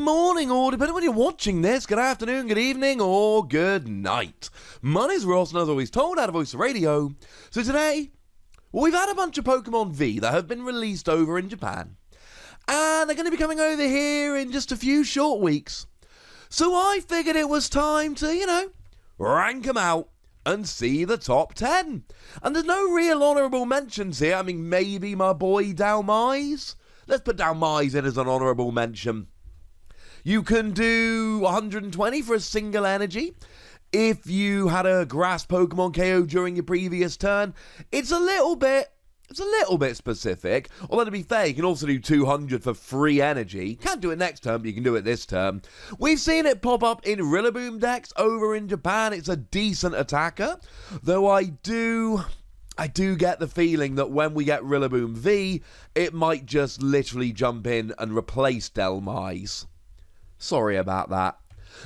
morning, or depending on when you're watching this, good afternoon, good evening, or good night. My name's Ross, and as always told, out of Voice of Radio. So today, we've had a bunch of Pokemon V that have been released over in Japan. And they're going to be coming over here in just a few short weeks. So I figured it was time to, rank them out and see the top 10. And there's no real honourable mentions here. I mean, maybe my boy Dalmise. Let's put Dalmise in as an honourable mention. You can do 120 for a single energy. If you had a grass Pokemon KO during your previous turn, it's a little bit specific. Although to be fair, you can also do 200 for free energy. Can't do it next turn, but you can do it this turn. We've seen it pop up in Rillaboom decks over in Japan. It's a decent attacker, though I do get the feeling that when we get Rillaboom V, it might just literally jump in and replace Dalmise. Sorry about that.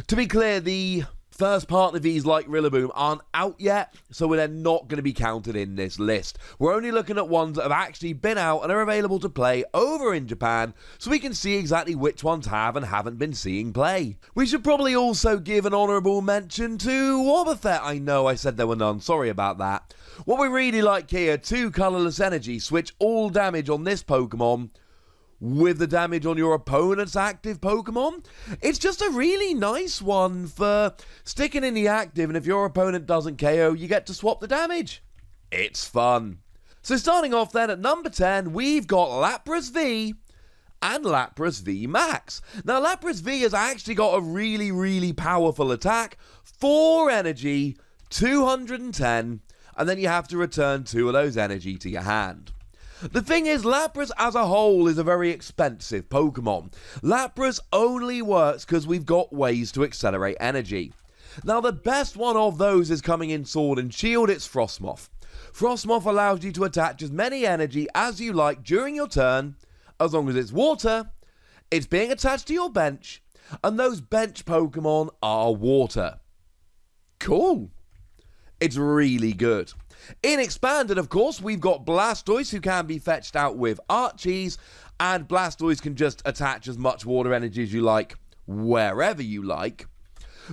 To be clear, the first partner Vs like Rillaboom aren't out yet, so they're not going to be counted in this list. We're only looking at ones that have actually been out and are available to play over in Japan, so we can see exactly which ones have and haven't been seeing play. We should probably also give an honourable mention to Wobbuffet. I know I said there were none, sorry about that. What we really like here, 2 colourless energy, switch all damage on this Pokemon with the damage on your opponent's active Pokemon. It's just a really nice one for sticking in the active, and if your opponent doesn't KO, you get to swap the damage. It's fun. So starting off then at number 10, we've got LAPRAS V and LAPRAS VMAX. Now LAPRAS V has actually got a really, really powerful attack, 4 energy, 210, and then you have to return 2 of those energy to your hand. The thing is, Lapras as a whole is a very expensive Pokemon. Lapras only works because we've got ways to accelerate energy. Now the best one of those is coming in Sword and Shield, it's Frostmoth. Frostmoth allows you to attach as many energy as you like during your turn, as long as it's water, it's being attached to your bench, and those bench Pokemon are water. Cool. It's really good. In Expanded, of course, we've got Blastoise, who can be fetched out with Archies, and Blastoise can just attach as much water energy as you like, wherever you like.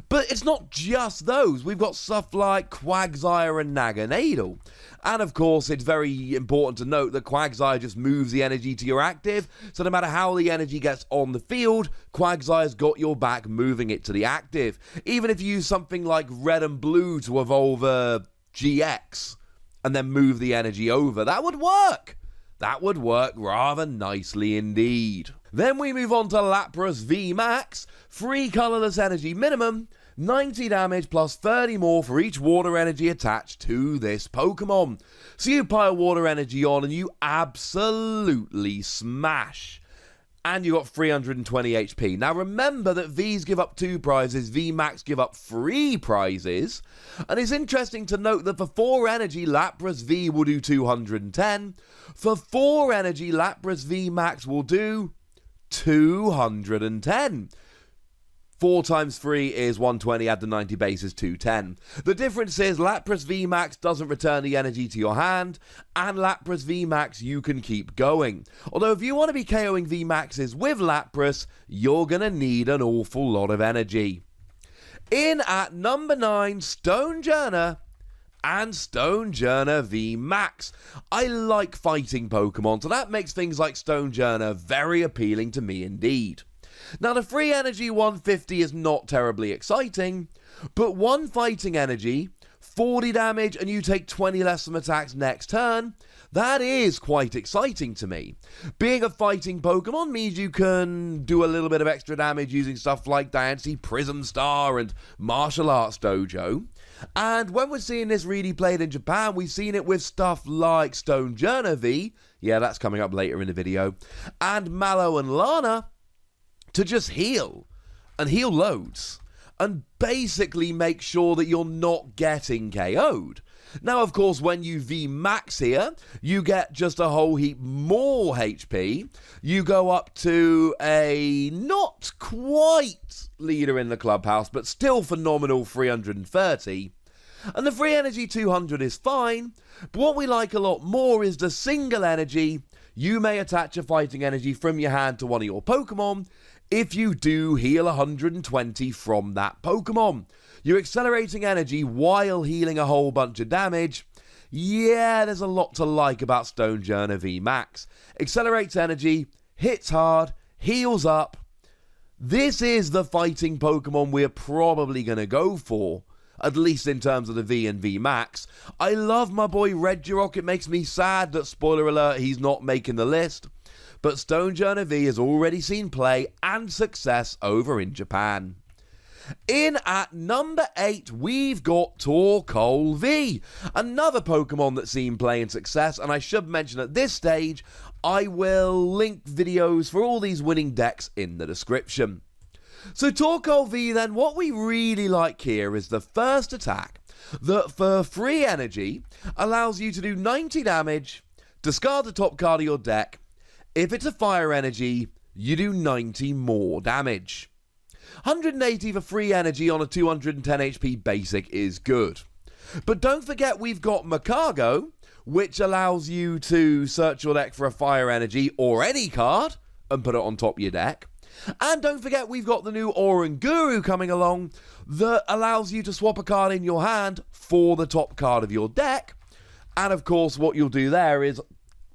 But it's not just those. We've got stuff like Quagsire and Naganadel. And of course, it's very important to note that Quagsire just moves the energy to your active, so no matter how the energy gets on the field, Quagsire's got your back moving it to the active. Even if you use something like Red and Blue to evolve a GX, and then move the energy over, that would work. That would work rather nicely indeed. Then we move on to Lapras VMAX, 3 colourless energy minimum, 90 damage plus 30 more for each water energy attached to this Pokemon. So you pile water energy on and you absolutely smash. And you got 320 HP. Now remember that Vs give up 2 prizes, VMAX give up 3 prizes. And it's interesting to note that for 4 energy, Lapras V will do 210. For 4 energy, Lapras VMAX will do 210. 4 times 3 is 120, add the 90 base is 210. The difference is Lapras VMAX doesn't return the energy to your hand, and Lapras VMAX you can keep going. Although if you want to be KOing VMAXs with Lapras, you're going to need an awful lot of energy. In at number 9, Stonjourner and Stonjourner VMAX. I like fighting Pokemon, so that makes things like Stonjourner very appealing to me indeed. Now the free energy 150 is not terribly exciting, but 1 fighting energy, 40 damage, and you take 20 less from attacks next turn, that is quite exciting to me. Being a fighting Pokemon means you can do a little bit of extra damage using stuff like Diancie Prism Star and Martial Arts Dojo. And when we're seeing this really played in Japan, we've seen it with stuff like Stonjourner V, yeah, that's coming up later in the video, and Mallow and Lana, to just heal, and heal loads, and basically make sure that you're not getting KO'd. Now, of course, when you VMAX here, you get just a whole heap more HP. You go up to a not quite leader in the clubhouse, but still phenomenal 330. And the free energy 200 is fine, but what we like a lot more is the single energy. You may attach a fighting energy from your hand to one of your Pokemon. if you do heal 120 from that Pokemon. You're accelerating energy while healing a whole bunch of damage. Yeah, there's a lot to like about Stonjourner VMAX. Accelerates energy, hits hard, heals up. This is the fighting Pokemon we're probably going to go for, at least in terms of the V and VMAX. I love my boy Regirock. It makes me sad that, spoiler alert, he's not making the list. But Stonjourner V has already seen play and success over in Japan. In at number 8, we've got Torkoal V, another Pokemon that's seen play and success, and I should mention at this stage, I will link videos for all these winning decks in the description. So Torkoal V then, what we really like here is the first attack that for free energy allows you to do 90 damage, discard the top card of your deck. If it's a fire energy, you do 90 more damage. 180 for free energy on a 210 HP basic is good. But don't forget we've got Macargo, which allows you to search your deck for a fire energy or any card and put it on top of your deck. And don't forget we've got the new Oranguru coming along that allows you to swap a card in your hand for the top card of your deck. And of course what you'll do there is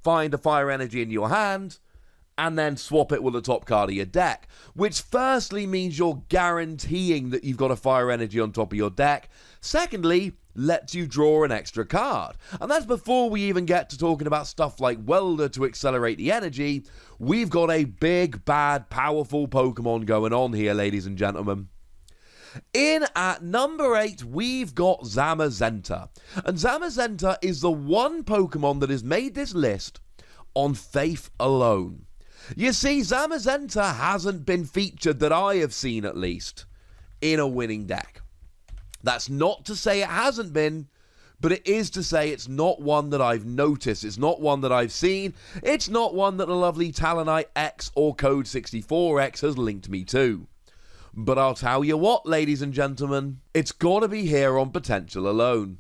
find a fire energy in your hand and then swap it with the top card of your deck, which firstly means you're guaranteeing that you've got a fire energy on top of your deck. Secondly, lets you draw an extra card. And that's before we even get to talking about stuff like Welder to accelerate the energy. We've got a big, bad, powerful Pokemon going on here, ladies and gentlemen. In at number 8, we've got Zamazenta. And Zamazenta is the one Pokemon that has made this list on faith alone. You see, Zamazenta hasn't been featured, that I have seen at least, in a winning deck. That's not to say it hasn't been, but it is to say it's not one that I've noticed. It's not one that I've seen. It's not one that the lovely Talonite X or Code 64X has linked me to. But I'll tell you what, ladies and gentlemen, it's got to be here on potential alone.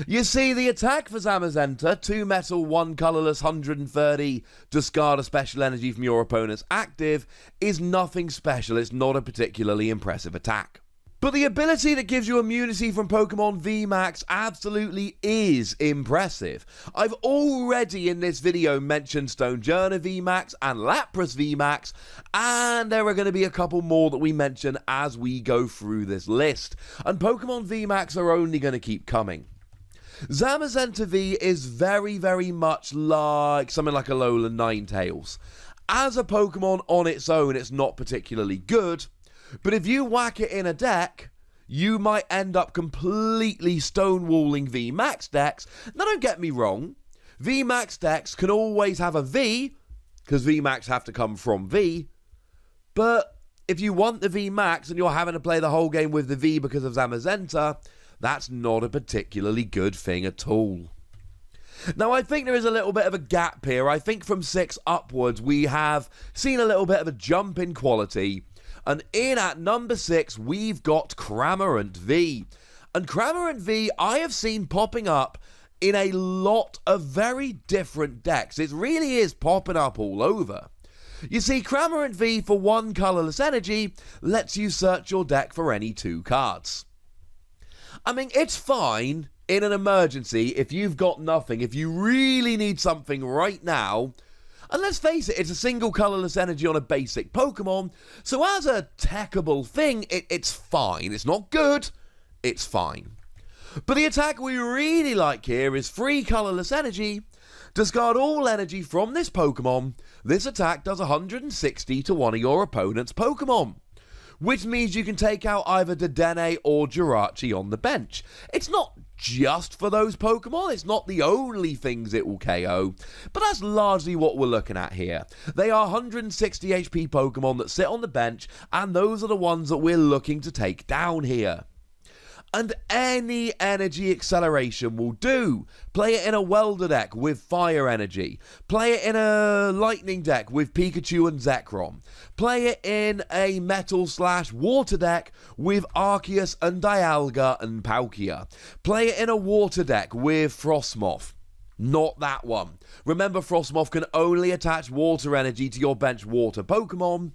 You see, the attack for Zamazenta, 2 metal, 1 colourless, 130, discard a special energy from your opponent's active, is nothing special. It's not a particularly impressive attack. But the ability that gives you immunity from Pokemon VMAX absolutely is impressive. I've already in this video mentioned Stonjourner VMAX and LAPRAS VMAX, and there are going to be a couple more that we mention as we go through this list. And Pokemon VMAX are only going to keep coming. Zamazenta V is very, very much like something like Alolan Ninetales. As a Pokemon on its own, it's not particularly good, but if you whack it in a deck, you might end up completely stonewalling VMAX decks. Now, don't get me wrong, VMAX decks can always have a V, because VMAX have to come from V, but if you want the VMAX and you're having to play the whole game with the V because of Zamazenta, that's not a particularly good thing at all. Now, I think there is a little bit of a gap here. I think from 6 upwards, we have seen a little bit of a jump in quality. And in at number 6, we've got Cramorant V. And Cramorant V, I have seen popping up in a lot of very different decks. It really is popping up all over. You see, Cramorant V, for 1 colourless energy, lets you search your deck for any 2 cards. I mean, it's fine in an emergency if you've got nothing, if you really need something right now. And let's face it, it's a single colourless energy on a basic Pokemon, so as a techable thing, it's fine. It's not good, it's fine. But the attack we really like here is free colourless energy. Discard all energy from this Pokemon. This attack does 160 to one of your opponent's Pokemon, which means you can take out either Dedenne or Jirachi on the bench. It's not just for those Pokemon, it's not the only things it will KO, but that's largely what we're looking at here. They are 160 HP Pokemon that sit on the bench, and those are the ones that we're looking to take down here. And any energy acceleration will do. Play it in a Welder deck with fire energy. Play it in a lightning deck with Pikachu and Zekrom. Play it in a metal/water deck with Arceus and Dialga and Palkia. Play it in a water deck with Frostmoth. Not that one. Remember, Frostmoth can only attach water energy to your bench water Pokemon.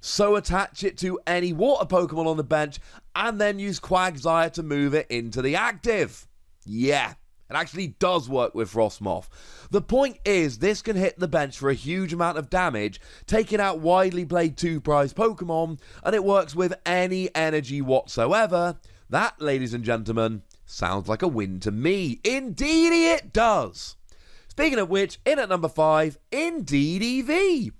So attach it to any water Pokemon on the bench and then use Quagsire to move it into the active. Yeah, it actually does work with Frostmoth. The point is, this can hit the bench for a huge amount of damage, taking out widely played 2-prize Pokemon, and it works with any energy whatsoever. That, ladies and gentlemen, sounds like a win to me. Indeedy it does. Speaking of which, in at number 5, Indeedee V.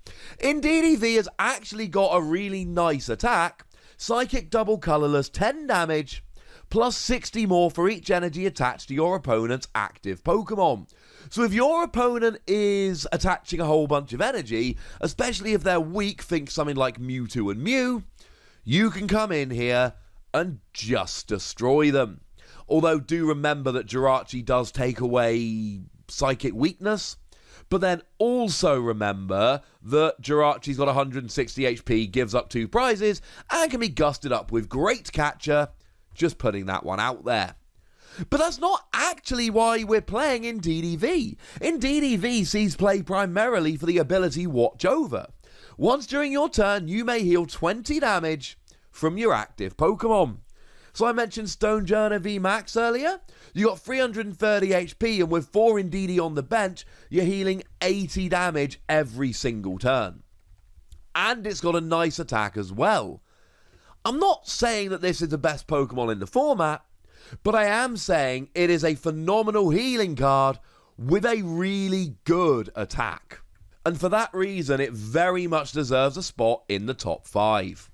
Indeedee V has actually got a really nice attack. Psychic double colourless, 10 damage, plus 60 more for each energy attached to your opponent's active Pokemon. So if your opponent is attaching a whole bunch of energy, especially if they're weak, think something like Mewtwo and Mew, you can come in here and just destroy them. Although do remember that Jirachi does take away psychic weakness, but then also remember that Jirachi's got 160 HP, gives up 2 prizes, and can be gusted up with Great Catcher. Just putting that one out there. But that's not actually why we're playing Indeedee V. Indeedee V sees play primarily for the ability Watch Over. Once during your turn, you may heal 20 damage from your active Pokemon. So I mentioned Stonjourner VMAX earlier. You got 330 HP, and with 4 Indeedee on the bench, you're healing 80 damage every single turn. And it's got a nice attack as well. I'm not saying that this is the best Pokemon in the format, but I am saying it is a phenomenal healing card with a really good attack. And for that reason, it very much deserves a spot in the top 5.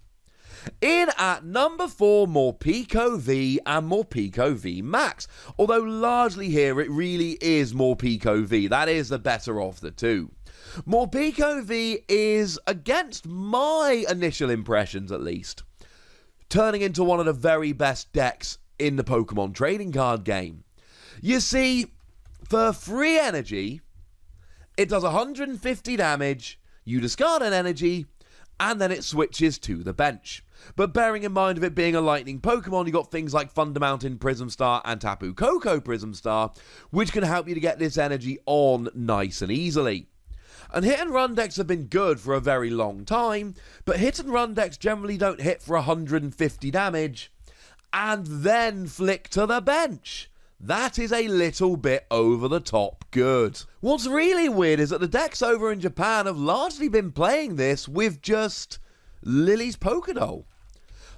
In at number 4, Morpeko V and Morpeko VMAX. Although largely here it really is Morpeko V. That is the better of the two. Morpeko V is, against my initial impressions at least, turning into one of the very best decks in the Pokemon trading card game. You see, for free energy, it does 150 damage, you discard an energy, and then it switches to the bench. But bearing in mind of it being a lightning Pokemon, you got things like Thunder Mountain Prism Star and Tapu Koko Prism Star, which can help you to get this energy on nice and easily. And hit and run decks have been good for a very long time, but hit and run decks generally don't hit for 150 damage and then flick to the bench. That is a little bit over the top good. What's really weird is that the decks over in Japan have largely been playing this with just Lily's Pokédoll.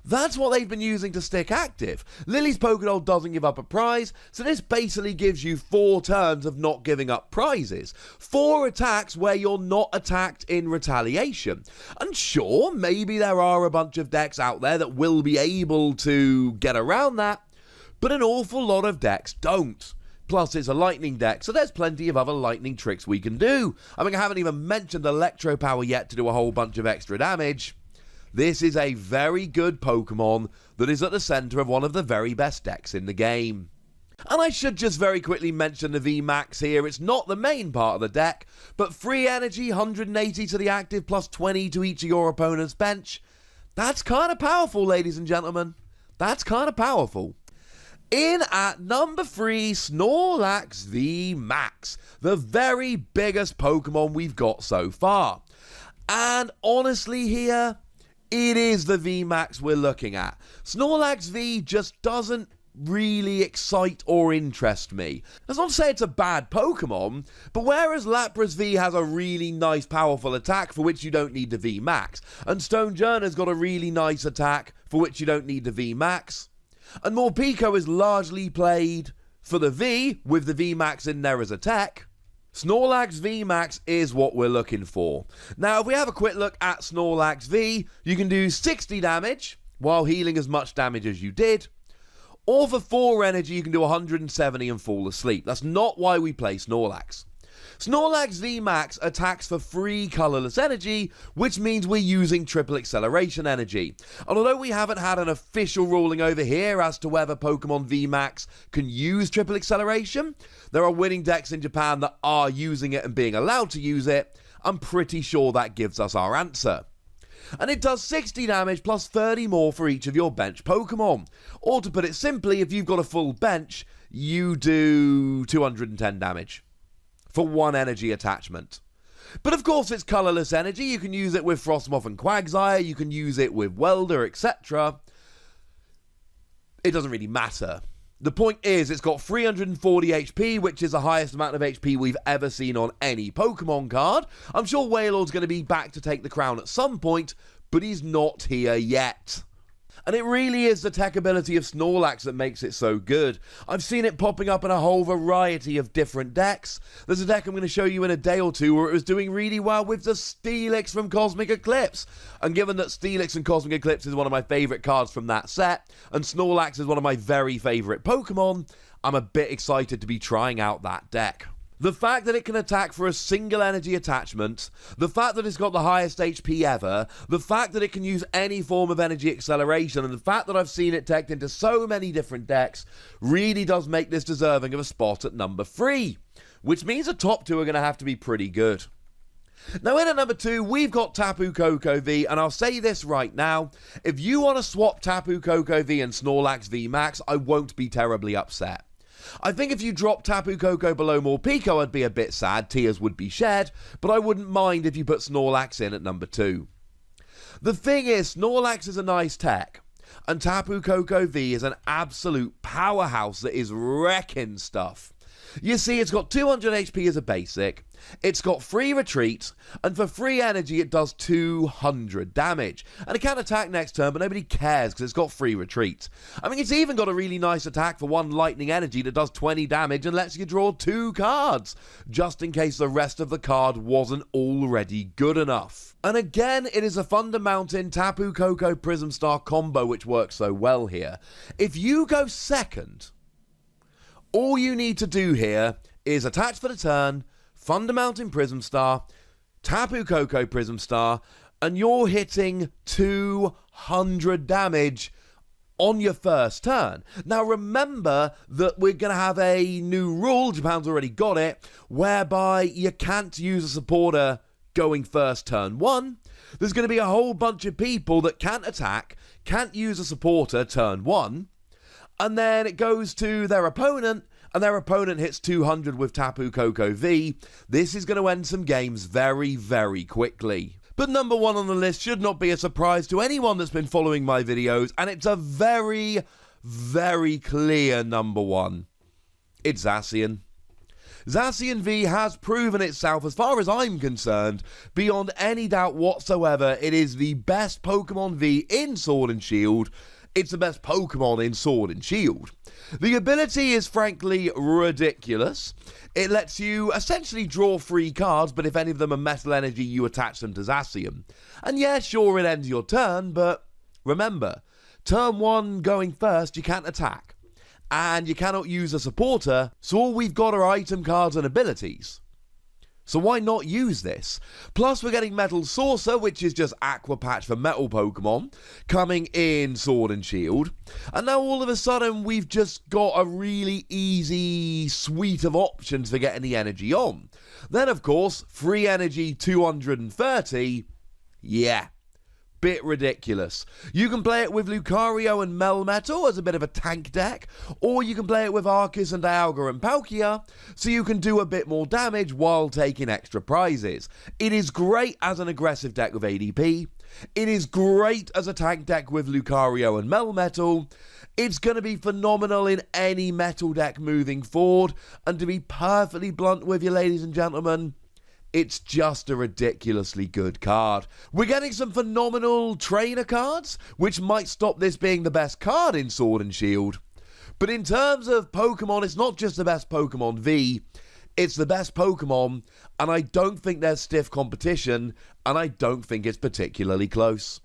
That's what they've been using to stick active. Lily's Pokédoll doesn't give up a prize, so this basically gives you 4 turns of not giving up prizes. 4 attacks where you're not attacked in retaliation. And sure, maybe there are a bunch of decks out there that will be able to get around that, but an awful lot of decks don't. Plus, it's a lightning deck, so there's plenty of other lightning tricks we can do. I mean, I haven't even mentioned Electro Power yet to do a whole bunch of extra damage. This is a very good Pokemon that is at the centre of one of the very best decks in the game. And I should just very quickly mention the VMAX here. It's not the main part of the deck, but free energy, 180 to the active, plus 20 to each of your opponent's bench. That's kind of powerful, ladies and gentlemen. That's kind of powerful. In at number 3, Snorlax VMAX, the very biggest Pokemon we've got so far. And honestly here, it is the VMAX we're looking at. Snorlax V just doesn't really excite or interest me. That's not to say it's a bad Pokemon, but whereas Lapras V has a really nice powerful attack for which you don't need the VMAX, and Stonjourner's got a really nice attack for which you don't need the VMAX, and Morpeko is largely played for the V, with the VMAX in there as a tech, Snorlax VMAX is what we're looking for. Now, if we have a quick look at Snorlax V, you can do 60 damage while healing as much damage as you did. Or for 4 energy, you can do 170 and fall asleep. That's not why we play Snorlax. Snorlax VMAX attacks for free colourless energy, which means we're using triple acceleration energy. And although we haven't had an official ruling over here as to whether Pokemon VMAX can use triple acceleration, there are winning decks in Japan that are using it and being allowed to use it. I'm pretty sure that gives us our answer. And it does 60 damage plus 30 more for each of your bench Pokemon. Or to put it simply, if you've got a full bench, you do 210 damage for 1 energy attachment. But of course it's colourless energy. You can use it with Frostmoth and Quagsire, you can use it with Welder, etc. It doesn't really matter. The point is, it's got 340 HP, which is the highest amount of HP we've ever seen on any Pokemon card. I'm sure Wailord's going to be back to take the crown at some point, but he's not here yet. And it really is the tech ability of Snorlax that makes it so good. I've seen it popping up in a whole variety of different decks. There's a deck I'm going to show you in a day or two where it was doing really well with the Steelix from Cosmic Eclipse. And given that Steelix and Cosmic Eclipse is one of my favourite cards from that set, and Snorlax is one of my very favourite Pokemon, I'm a bit excited to be trying out that deck. The fact that it can attack for a single energy attachment, the fact that it's got the highest HP ever, the fact that it can use any form of energy acceleration, and the fact that I've seen it teched into so many different decks really does make this deserving of a spot at number 3, which means the top 2 are going to have to be pretty good. Now in at number 2, we've got Tapu Koko V, and I'll say this right now, if you want to swap Tapu Koko V and Snorlax VMAX, I won't be terribly upset. I think if you drop Tapu Koko below Morpeko, I'd be a bit sad, tears would be shed, but I wouldn't mind if you put Snorlax in at number 2. The thing is, Snorlax is a nice tech, and Tapu Koko V is an absolute powerhouse that is wrecking stuff. You see, it's got 200 HP as a basic, it's got free retreat, and for free energy it does 200 damage. And it can attack next turn, but nobody cares because it's got free retreat. I mean, it's even got a really nice attack for 1 lightning energy that does 20 damage and lets you draw 2 cards, just in case the rest of the card wasn't already good enough. And again, it is a Thunder Mountain Tapu Koko Prism Star combo which works so well here. If you go second, all you need to do here is attach for the turn, Thunder Mountain Prism Star, Tapu Koko Prism Star, and you're hitting 200 damage on your first turn. Now remember that we're going to have a new rule, Japan's already got it, whereby you can't use a supporter going first turn 1. There's going to be a whole bunch of people that can't attack, can't use a supporter turn 1, and then it goes to their opponent, and their opponent hits 200 with Tapu Koko V. This is going to end some games very, very quickly. But number 1 on the list should not be a surprise to anyone that's been following my videos, and it's a very, very clear number 1. It's Zacian. Zacian V has proven itself, as far as I'm concerned, beyond any doubt whatsoever. It is the best Pokemon V in Sword and Shield. It's the best Pokemon in Sword and Shield. The ability is frankly ridiculous. It lets you essentially draw 3 cards, but if any of them are Metal Energy, you attach them to Zacian. And yeah, sure, it ends your turn, but remember, turn 1 going first, you can't attack. And you cannot use a supporter, so all we've got are item cards and abilities. So why not use this? Plus we're getting Metal Saucer, which is just Aqua Patch for Metal Pokemon, coming in Sword and Shield. And now all of a sudden we've just got a really easy suite of options for getting the energy on. Then of course, free energy 230, yeah. Bit ridiculous. You can play it with Lucario and Melmetal as a bit of a tank deck, or you can play it with Arceus and Dialga and Palkia, so you can do a bit more damage while taking extra prizes. It is great as an aggressive deck with ADP. It is great as a tank deck with Lucario and Melmetal. It's going to be phenomenal in any metal deck moving forward, and to be perfectly blunt with you, ladies and gentlemen, it's just a ridiculously good card. We're getting some phenomenal trainer cards, which might stop this being the best card in Sword and Shield. But in terms of Pokemon, it's not just the best Pokemon V, it's the best Pokemon, and I don't think there's stiff competition, and I don't think it's particularly close.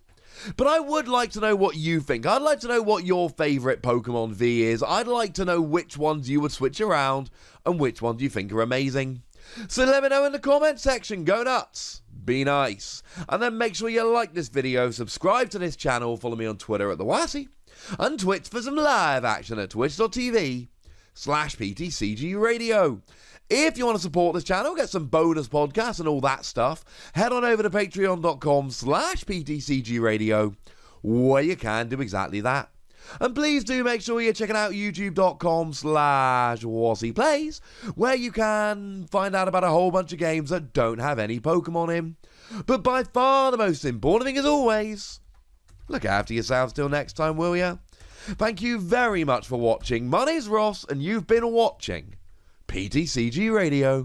But I would like to know what you think. I'd like to know what your favourite Pokemon V is. I'd like to know which ones you would switch around, and which ones you think are amazing. So let me know in the comment section. Go nuts, be nice, and then make sure you like this video, subscribe to this channel, follow me on Twitter at TheWassy, and Twitch for some live action at twitch.tv/PTCGRadio. If you want to support this channel, get some bonus podcasts and all that stuff, head on over to patreon.com/PTCGRadio, where you can do exactly that. And please do make sure you're checking out youtube.com/WazzyPlays, where you can find out about a whole bunch of games that don't have any Pokemon in. But by far the most important thing, as always, look after yourselves till next time, will ya? Thank you very much for watching. My name's Ross, and you've been watching PTCG Radio.